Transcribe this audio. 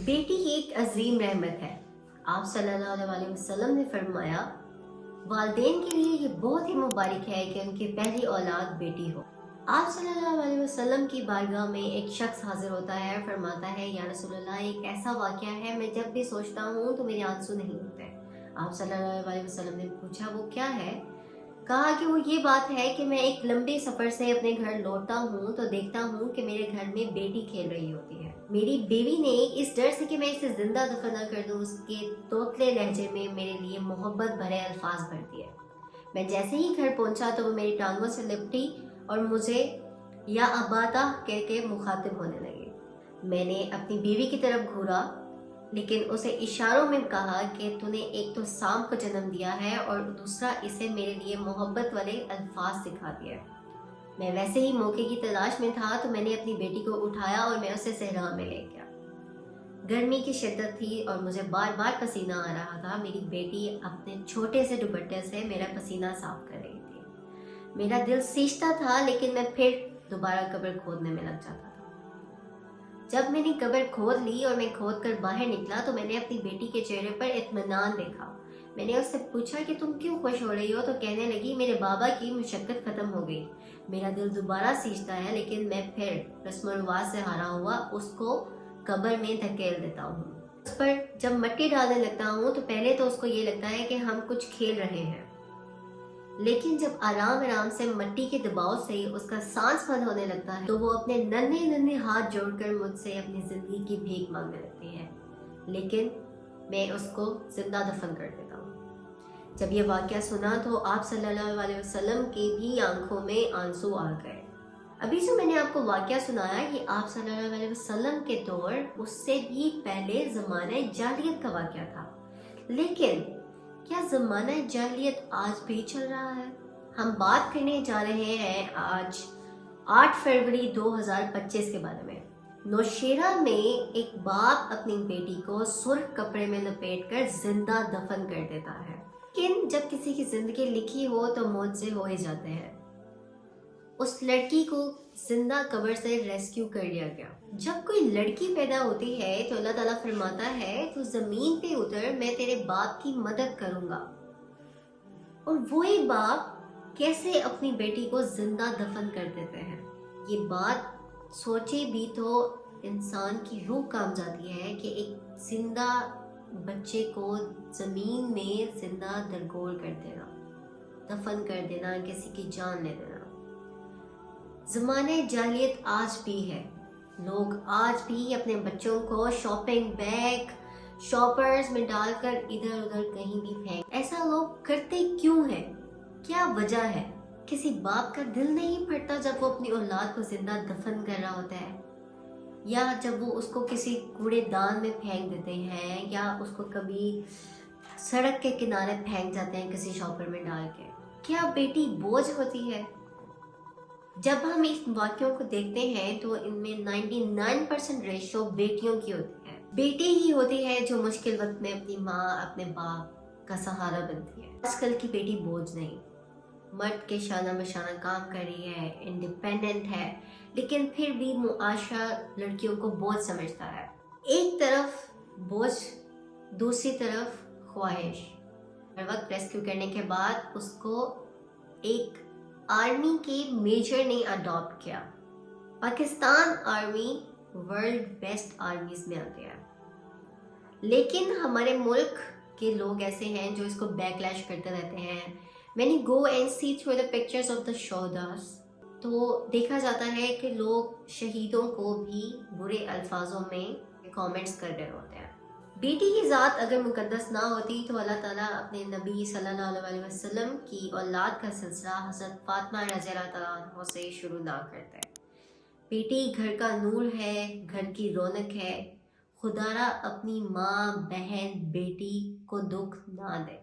बेटी एक अजीम रहमत है। आप सल्लल्लाहु अलैहि वसल्लम ने फरमाया, वालिदैन के लिए ये बहुत ही मुबारक है कि उनकी पहली औलाद बेटी हो। आप सल्लल्लाहु अलैहि वसल्लम की बारगाह में एक शख्स हाजिर होता है और फरमाता है, या रसूलल्लाह, एक ऐसा वाक़या है, मैं जब भी सोचता हूँ तो मेरे आंसू नहीं होते। आप सल्लल्लाहु अलैहि वसल्लम ने पूछा, वो क्या है? कहा कि वो ये बात है कि मैं एक लंबे सफ़र से अपने घर लौटता हूँ तो देखता हूँ कि मेरे घर में बेटी खेल रही होती है। मेरी बीवी ने इस डर से कि मैं इसे जिंदा दफन न कर दूँ, उसके तोतले लहजे में मेरे लिए मोहब्बत भरे अल्फाज भर दिए। मैं जैसे ही घर पहुँचा तो वो मेरी टांगों से लिपटी और मुझे या अबाता कह के मुखातिब होने लगी। मैंने अपनी बीवी की तरफ घूरा, लेकिन उसे इशारों में कहा कि तूने एक तो सांप को जन्म दिया है और दूसरा इसे मेरे लिए मोहब्बत वाले अल्फाज सिखा दिया। मैं वैसे ही मौके की तलाश में था तो मैंने अपनी बेटी को उठाया और मैं उसे सहरा में ले गया। गर्मी की शिद्दत थी और मुझे बार बार पसीना आ रहा था। मेरी बेटी अपने छोटे से दुपट्टे से मेरा पसीना साफ कर रही थी। मेरा दिल सींचता था, लेकिन मैं फिर दोबारा कब्र खोदने में लग जाता था। जब मैंने कब्र खोद ली और मैं खोद कर बाहर निकला तो मैंने अपनी बेटी के चेहरे पर इत्मीनान देखा। मैंने उससे पूछा कि तुम क्यों खुश हो रही हो, तो कहने लगी, मेरे बाबा की मुशक्कत खत्म हो गई। मेरा दिल दोबारा सींचता है, लेकिन मैं फिर रस्म रिवाज से हारा हुआ उसको कब्र में धकेल देता हूँ। उस पर जब मिट्टी डालने लगता हूँ तो पहले तो उसको ये लगता है कि हम कुछ खेल रहे हैं, लेकिन जब आराम आराम से मिट्टी के दबाव से उसका सांस बंद होने लगता है तो वो अपने नन्हे नन्हे हाथ जोड़कर मुझसे अपनी जिंदगी की भीख मांगने लगती है, लेकिन मैं उसको जिंदा दफन कर देता हूँ। जब ये वाक़या सुना तो आप सल्लल्लाहु अलैहि वसल्लम की भी आंखों में आंसू आ गए। अभी जो मैंने आपको वाक़या सुनाया ये आप सल्लल्लाहु अलैहि वसल्लम के दौर, उससे भी पहले ज़माने जाहिलियत का वाक़या था। लेकिन क्या ज़माना जाहिलियत आज भी चल रहा है? हम बात करने जा रहे हैं आज 8 फरवरी 2025 के बारे में। नौशेरा में एक बाप अपनी बेटी को सुर्ख कपड़े में लपेटकर जिंदा दफन कर देता है। लेकिन जब किसी की जिंदगी लिखी हो तो मौत से हो ही जाते हैं। उस लड़की को जिंदा कब्र से रेस्क्यू कर लिया गया। जब कोई लड़की पैदा होती है तो अल्लाह ताला फरमाता है, तू जमीन पे उतर, मैं तेरे बाप की मदद करूंगा। और वही बाप कैसे अपनी बेटी को जिंदा दफन कर देते हैं, ये बात सोचे भी तो इंसान की रूह कांप जाती है कि एक जिंदा बच्चे को जमीन में जिंदा दरगोर कर देना, दफन कर देना, किसी की जान ले देना। ज़माने जाहिलियत आज भी है। लोग आज भी अपने बच्चों को शॉपिंग बैग शॉपर्स में डालकर इधर उधर कहीं भी फेंक। ऐसा लोग करते क्यों हैं? क्या वजह है? किसी बाप का दिल नहीं फटता जब वो अपनी औलाद को जिंदा दफन कर रहा होता है, या जब वो उसको किसी कूड़ेदान में फेंक देते हैं, या उसको कभी सड़क के किनारे फेंक जाते हैं किसी शॉपर में डाल के। क्या बेटी बोझ होती है? जब हम इस वाक्यों को देखते हैं तो इनमें 99% रेशो बेटियों की होती है। बेटी ही होती है जो मुश्किल वक्त में अपनी माँ, अपने बाप का सहारा बनती है। आजकल की बेटी बोझ नहीं, मर्द के शाना बशाना काम कर रही है, इंडिपेंडेंट है, लेकिन फिर भी मुआशरा लड़कियों को बोझ समझता है। एक तरफ बोझ, दूसरी तरफ ख्वाहिश। हर वक्त रेस्क्यू करने के बाद उसको एक आर्मी के मेजर ने अडॉप्ट किया। पाकिस्तान आर्मी वर्ल्ड बेस्ट आर्मीज में आती है, लेकिन हमारे मुल्क के लोग ऐसे हैं जो इसको बैकलैश करते रहते हैं। When you go and see through the pictures of the शोहदास, तो देखा जाता है कि लोग शहीदों को भी बुरे अल्फाजों में कमेंट्स कर रहे होते हैं। बेटी की ज़ात अगर मुकद्दस ना होती तो अल्लाह ताला अपने नबी सल्लल्लाहु अलैहि वसल्लम की औलाद का सिलसिला हज़रत फातिमा रज़ियल्लाहु तआला अन्हा से शुरू ना करते। बेटी घर का नूर है, घर की रौनक है। खुदारा अपनी माँ, बहन, बेटी को दुख ना दे।